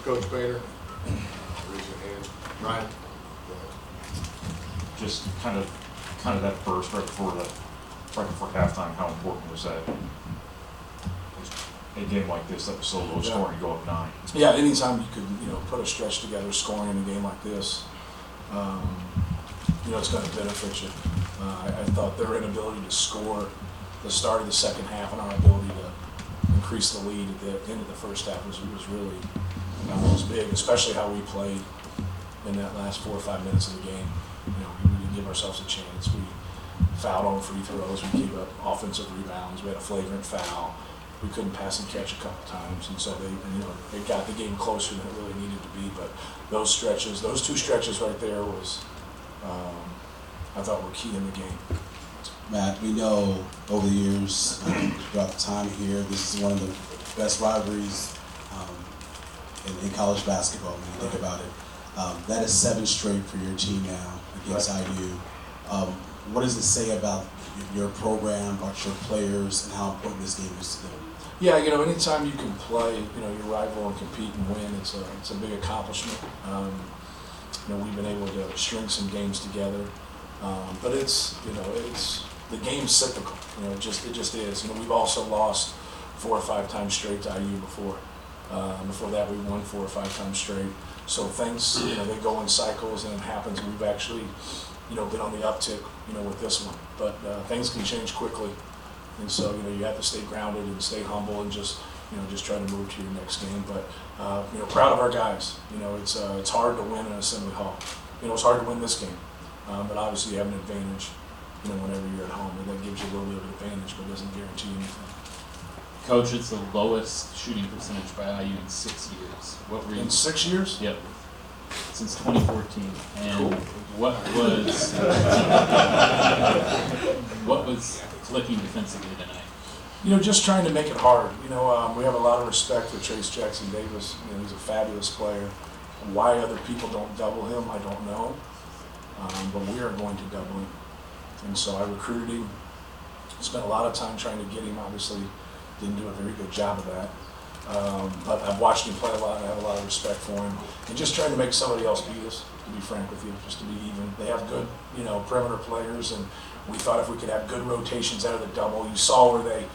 Coach Painter, raise your hand. Ryan? Just kind of that burst right before halftime. How important was that? A game like this that was so low scoring, you go up 9. Yeah, anytime you could put a stretch together, scoring in a game like this, it's going to benefit you. I thought their inability to score the start of the second half and our ability to increase the lead at the end of the first half was really was big, especially how we played in that last 4 or 5 minutes of the game. We didn't give ourselves a chance. We fouled on free throws. We gave up offensive rebounds. We had a flagrant foul. We couldn't pass and catch a couple times, and so they got the game closer than it really needed to be. But those two stretches right there was, I thought were key in the game. Matt, we know over the years, throughout the time here, this is one of the best rivalries in college basketball when you think about it. That is 7 straight for your team now against IU. What does it say about your program, about your players, and how important this game is to them? Yeah, anytime you can play, your rival and compete and win, it's a big accomplishment. We've been able to string some games together, but it's the game's cyclical. It just is. We've also lost 4 or 5 times straight to IU before. Before that, we won 4 or 5 times straight. So things, they go in cycles, and it happens. We've actually, been on the uptick, with this one. But things can change quickly, and so you have to stay grounded and stay humble and just try to move to your next game. But proud of our guys. It's hard to win in Assembly Hall. It's hard to win this game, but obviously you have an advantage. Whenever you're at home, and that gives you a little bit of an advantage, but doesn't guarantee anything. Coach, it's the lowest shooting percentage by IU in 6 years. What were you? In 6 years? Yep. Since 2014. And cool. What was clicking defensively tonight? Just trying to make it hard. We have a lot of respect for Trace Jackson Davis. He's a fabulous player. Why other people don't double him, I don't know. But we are going to double him. And so I recruited him, spent a lot of time trying to get him. Obviously didn't do a very good job of that. But I've watched him play a lot, and I have a lot of respect for him. And just trying to make somebody else beat us, to be frank with you, just to be even. They have good, perimeter players, and we thought if we could have good rotations out of the double. You saw where they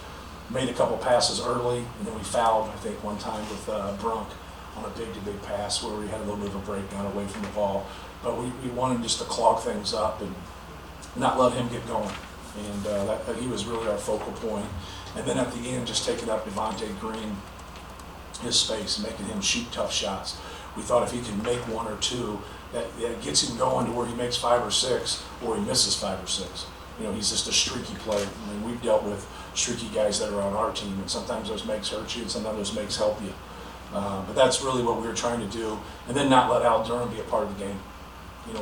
made a couple passes early, and then we fouled, I think, one time with Brunk on a big pass where we had a little bit of a breakdown away from the ball. But we wanted just to clog things up and not let him get going. And he was really our focal point. And then at the end, just taking up Devontae Green, his space, making him shoot tough shots. We thought if he can make 1 or 2, that gets him going to where he makes 5 or 6, or he misses 5 or 6. He's just a streaky player. We've dealt with streaky guys that are on our team, and sometimes those makes hurt you, and sometimes those makes help you. But that's really what we were trying to do. And then not let Al Durham be a part of the game.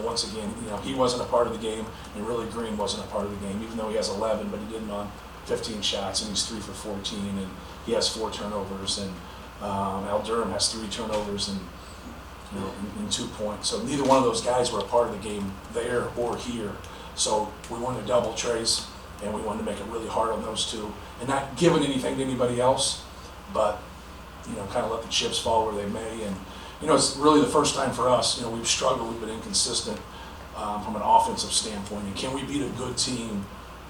Once again, he wasn't a part of the game, and really Green wasn't a part of the game, even though he has 11, but he did on 15 shots, and he's 3 for 14, and he has 4 turnovers, and Al Durham has 3 turnovers and in 2 points. So neither one of those guys were a part of the game there or here. So we wanted to double Trace, and we wanted to make it really hard on those two, and not giving anything to anybody else, but kind of let the chips fall where they may. And it's really the first time for us. We've struggled, we've been inconsistent from an offensive standpoint. And can we beat a good team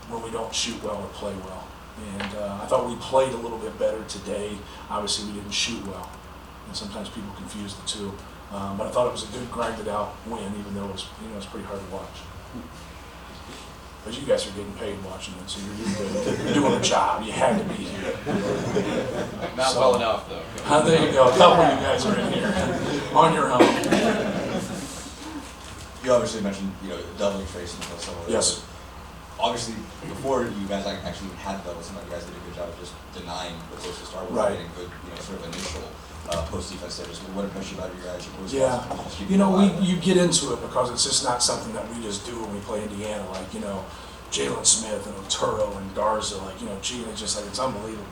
when we don't shoot well or play well? And I thought we played a little bit better today. Obviously, we didn't shoot well, and sometimes people confuse the two. But I thought it was a good grinded out win, even though it was pretty hard to watch. But you guys are getting paid watching it, so you're doing a job. You had to be here. Not well enough, though. There you go. A couple of you guys are in here on your own. You obviously mentioned, doubling Trace and some of those. Yes. Obviously, before you guys actually had double, some of you guys did a good job of just denying the post to start with, right. getting good, sort of initial post defense there. Just what impressed you about your guys? Yeah, you get into it because it's just not something that we just do when we play Indiana. Like Jalen Smith and Oturo and Garza. It's just it's unbelievable.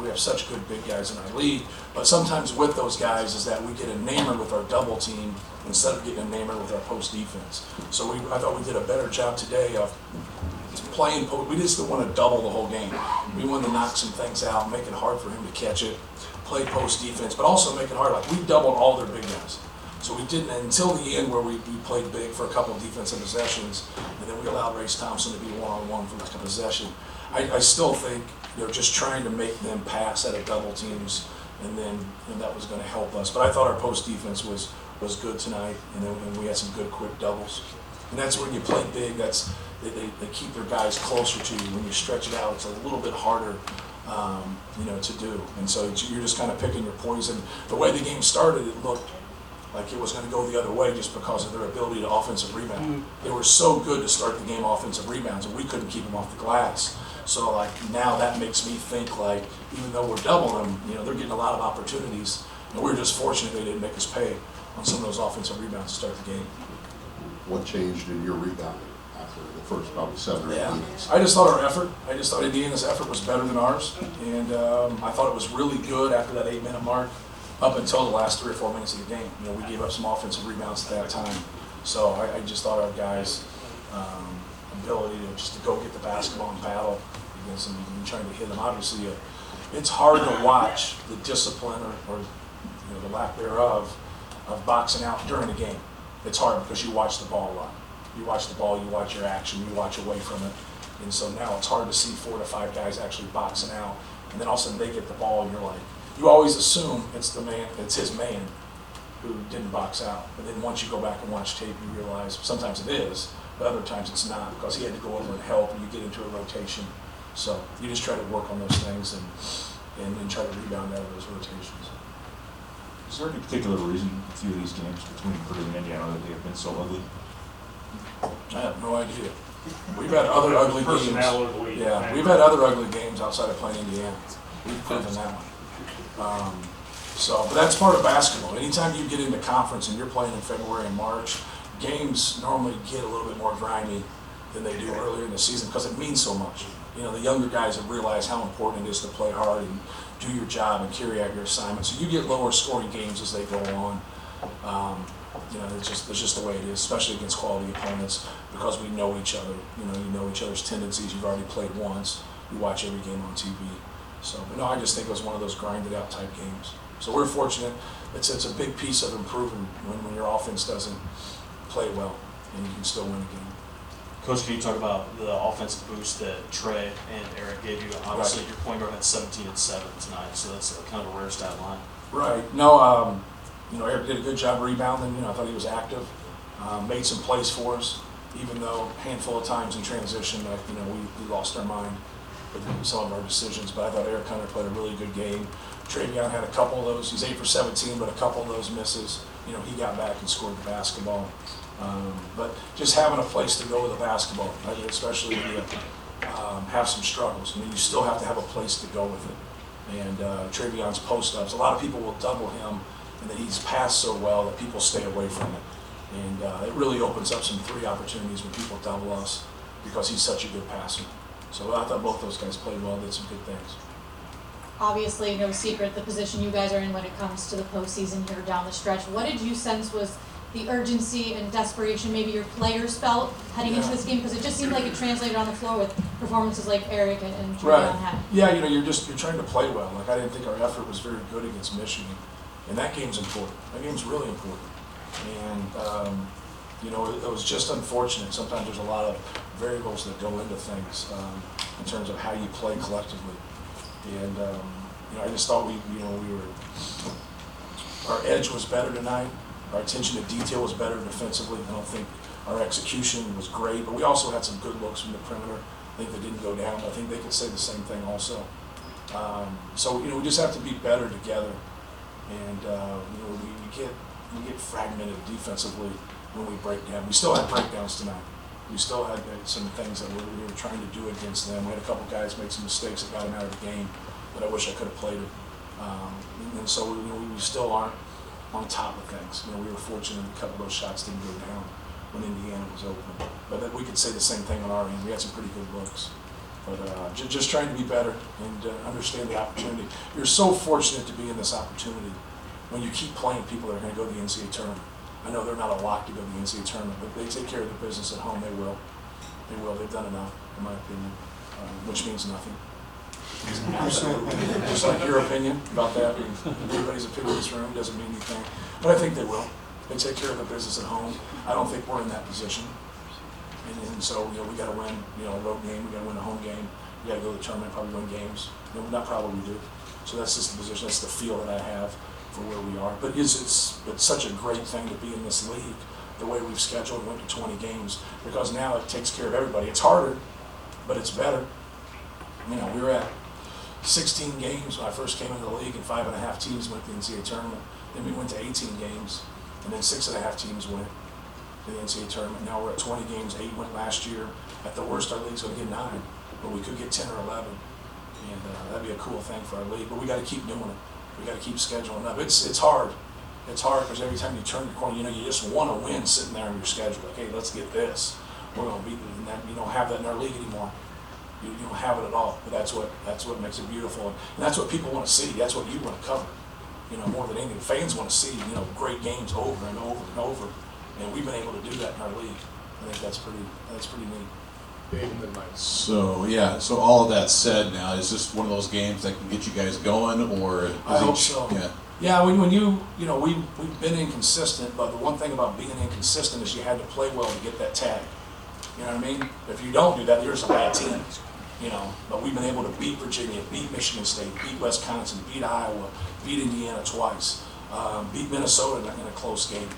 We have such good big guys in our league, but sometimes with those guys is that we get enamored with our double team instead of getting enamored with our post defense. So I thought we did a better job today of playing post. We just didn't want to double the whole game. We wanted to knock some things out, make it hard for him to catch it, play post defense, but also make it hard. Like, we doubled all their big guys. So we didn't, until the end where we played big for a couple of defensive possessions, and then we allowed Race Thompson to be one-on-one for like a possession. I still think, just trying to make them pass out of double teams, and then that was going to help us. But I thought our post defense was good tonight, and we had some good quick doubles. And that's when you play big. They keep their guys closer to you. When you stretch it out, it's a little bit harder, to do. And so you're just kind of picking your poison. The way the game started, it looked like it was going to go the other way just because of their ability to offensive rebound. They were so good to start the game offensive rebounds, and we couldn't keep them off the glass. So like now that makes me think like even though we're doubling them, they're getting a lot of opportunities, and we're just fortunate they didn't make us pay on some of those offensive rebounds to start the game. What changed in your rebounding after the first probably 7 or 8 minutes? I just thought I thought Indiana's effort was better than ours, and I thought it was really good after that 8-minute mark up until the last 3 or 4 minutes of the game. We gave up some offensive rebounds at that time. So I just thought our guys' ability to go get the basketball and battle against them and trying to hit them. Obviously, it's hard to watch the discipline or the lack thereof of boxing out during the game. It's hard because you watch the ball a lot. You watch the ball, you watch your action, you watch away from it. And so now it's hard to see 4 to 5 guys actually boxing out. And then all of a sudden they get the ball and you're like, you always assume it's his man who didn't box out. But then once you go back and watch tape, you realize sometimes it is, but other times it's not because he had to go over and help and you get into a rotation. So you just try to work on those things and try to rebound out of those rotations. Is there any particular reason a few of these games between Purdue and Indiana that they have been so ugly? I have no idea. We've had other ugly games. Personnel of the week. Yeah, we've had other ugly games outside of playing Indiana. We've proven that one. But that's part of basketball. Anytime you get into conference and you're playing in February and March, games normally get a little bit more grimy than they do earlier in the season because it means so much. The younger guys have realized how important it is to play hard and do your job and carry out your assignment. So you get lower scoring games as they go on. It's just the way it is, especially against quality opponents because we know each other. You know each other's tendencies. You've already played once. You watch every game on TV. So, I just think it was one of those grinded out type games. So we're fortunate. It's a big piece of improving when your offense doesn't play well and you can still win a game. Coach, can you talk about the offensive boost that Trey and Eric gave you? Obviously, your point guard had 17 and 7 tonight, so that's kind of a rare stat line. Right. No, Eric did a good job rebounding. I thought he was active, made some plays for us, even though a handful of times in transition that, we lost our mind with some of our decisions. But I thought Eric Hunter played a really good game. Travion had a couple of those. He's 8 for 17, but a couple of those misses. He got back and scored the basketball. But just having a place to go with the basketball, especially when you have some struggles. You still have to have a place to go with it. And Travion's post-ups, a lot of people will double him, and that he's passed so well that people stay away from it. And it really opens up some 3 opportunities when people double us because he's such a good passer. So I thought both those guys played well, did some good things. Obviously, no secret the position you guys are in when it comes to the postseason here down the stretch. What did you sense was the urgency and desperation maybe your players felt heading into this game? Because it just seemed like it translated on the floor with performances like Eric and Travion had. Yeah, you're trying to play well. Like I didn't think our effort was very good against Michigan, and that game's important. That game's really important. And it was just unfortunate. Sometimes there's a lot of variables that go into things in terms of how you play collectively. And I just thought our edge was better tonight. Our attention to detail was better defensively. I don't think our execution was great, but we also had some good looks from the perimeter. I think they didn't go down, but I think they could say the same thing also. So we just have to be better together. And we get fragmented defensively when we break down. We still had breakdowns tonight. We still had some things that we were trying to do against them. We had a couple guys make some mistakes that got them out of the game that I wish I could have played it. And so we still aren't on top of things. We were fortunate a couple of those shots didn't go down when Indiana was open. But that we could say the same thing on our end. We had some pretty good looks. But just trying to be better and understand the opportunity. You're so fortunate to be in this opportunity when you keep playing people that are going to go to the NCAA tournament. I know they're not a lock to go to the NCAA tournament, but they take care of their business at home. They will. They've done enough, in my opinion, which means nothing. Absolutely. Just like your opinion about that, and everybody's opinion in this room doesn't mean anything. But I think they will. They take care of the business at home. I don't think we're in that position. And so, we got to win, a road game. We got to win a home game. We got to go to the tournament, probably win games. Not probably we do. So that's just the position. That's the feel that I have for where we are. But it's such a great thing to be in this league, the way we've scheduled, went to 20 games, because now it takes care of everybody. It's harder, but it's better. We were at 16 games when I first came into the league, and 5.5 teams went to the NCAA tournament. Then we went to 18 games, and then 6.5 teams went to the NCAA tournament. Now we're at 20 games. 8 went last year. At the worst, our league's going to get 9, but we could get 10 or 11, and that'd be a cool thing for our league. But we got to keep doing it. We got to keep scheduling up. It's hard. It's hard because every time you turn the corner, you just want to win sitting there on your schedule. Like, hey, let's get this. We're going to beat them. And that, you don't have that in our league anymore. You don't have it at all. But that's what makes it beautiful. And that's what people want to see. That's what you want to cover. More than anything, fans want to see, great games over and over and over. And we've been able to do that in our league. I think that's pretty neat. So all of that said, now is this one of those games that can get you guys going, or is I hope so. Yeah. Yeah, when we've been inconsistent, but the one thing about being inconsistent is you had to play well to get that tag. You know what I mean? If you don't do that, you're just a bad team. But we've been able to beat Virginia, beat Michigan State, beat Wisconsin, beat Iowa, beat Indiana twice, beat Minnesota in a close game.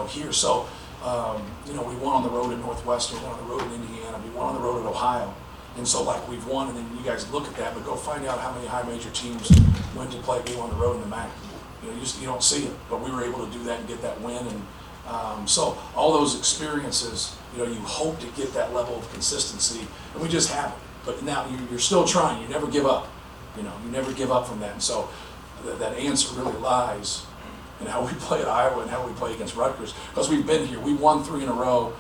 Here, so we won on the road at Northwestern, we won on the road in Indiana, we won on the road at Ohio. And so, we've won, and then you guys look at that, but go find out how many high major teams went to play a game on the road in the MAC. You don't see it, but we were able to do that and get that win. And so all those experiences, you hope to get that level of consistency, and we just haven't. But now you're still trying. You never give up. You never give up from that. And so that answer really lies in how we play at Iowa and how we play against Rutgers, because we've been here. We won 3 in a row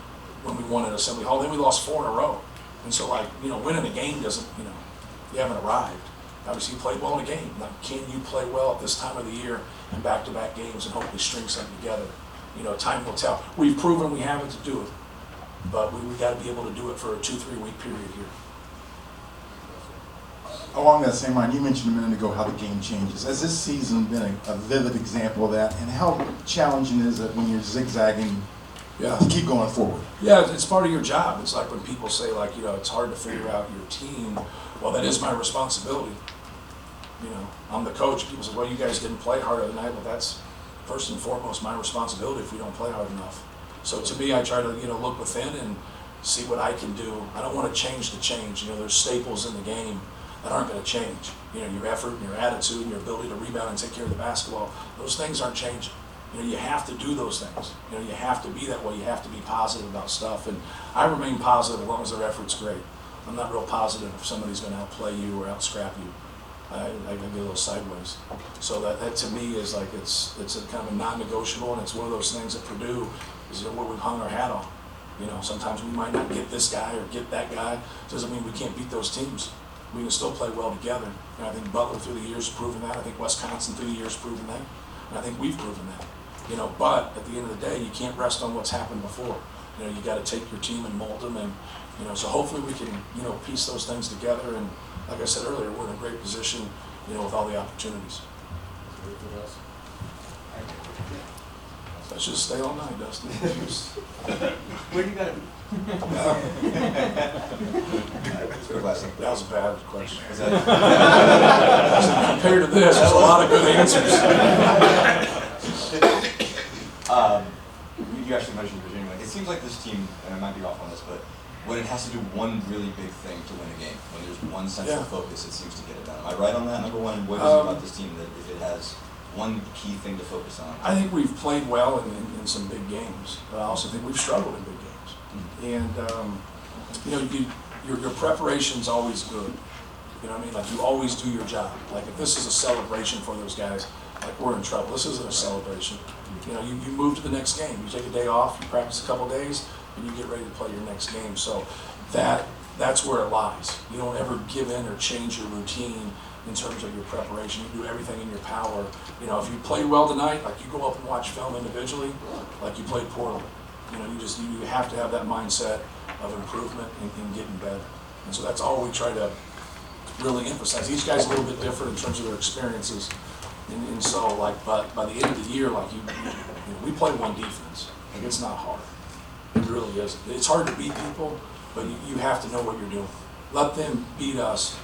when we won at Assembly Hall. Then we lost 4 in a row. And so, winning a game doesn't, you haven't arrived. Obviously, you played well in a game. Can you play well at this time of the year in back-to-back games and hopefully string something together? Time will tell. We've proven we have it to do it, but we got to be able to do it for a 2-3 week period here. Along that same line, you mentioned a minute ago how the game changes. Has this season been a vivid example of that? And how challenging is it when you're zigzagging to keep going forward? Yeah, it's part of your job. It's like when people say, it's hard to figure out your team. Well, that is my responsibility. I'm the coach. People say, well, you guys didn't play hard the night. Well, that's first and foremost my responsibility if we don't play hard enough. So to me, I try to, look within and see what I can do. I don't want to change the change. There's staples in the game that aren't going to change. Your effort and your attitude and your ability to rebound and take care of the basketball, those things aren't changing. You have to do those things. You have to be that way. You have to be positive about stuff. And I remain positive as long as their effort's great. I'm not real positive if somebody's going to outplay you or outscrap you. I get a little sideways. So that to me is it's a kind of a non-negotiable, and it's one of those things at Purdue is where we've hung our hat on. Sometimes we might not get this guy or get that guy. Doesn't mean we can't beat those teams. We can still play well together. And I think Butler through the years has proven that. I think Wisconsin through the years has proven that. And I think we've proven that. But at the end of the day, you can't rest on what's happened before. You got to take your team and mold them, and so hopefully we can piece those things together. And like I said earlier, we're in a great position, with all the opportunities. Let's just stay all night, Dustin. Where do you got it? That was a bad question. Compared to this, there's a lot of good answers. You actually mentioned Virginia. It seems like this team, and I might be off on this, but when it has to do one really big thing to win a game, when there's one central focus, it seems to get it done. Am I right on that? Number one, what is it about this team that if it has one key thing to focus on? I think we've played well in some big games, but I also think we've struggled in big games. And your preparation's always good. You always do your job. If this is a celebration for those guys, we're in trouble. This isn't a celebration. You move to the next game. You take a day off, you practice a couple days, and you get ready to play your next game. So that's where it lies. You don't ever give in or change your routine in terms of your preparation. You do everything in your power. If you played well tonight, you go up and watch film individually, you played poorly. You have to have that mindset of improvement and getting better. And so that's all we try to really emphasize. Each guy's a little bit different in terms of their experiences. And so, like, but by the end of the year, like, we play one defense. Like, it's not hard. It really isn't. It's hard to beat people, but you have to know what you're doing. Let them beat us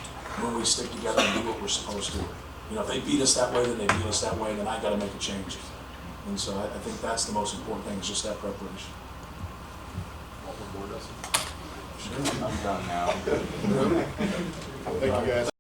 when we stick together and do what we're supposed to. You know, if they beat us that way, then they beat us that way, then I got to make a change. And so I think that's the most important thing, is just that preparation. I'm done now. Thank you, guys.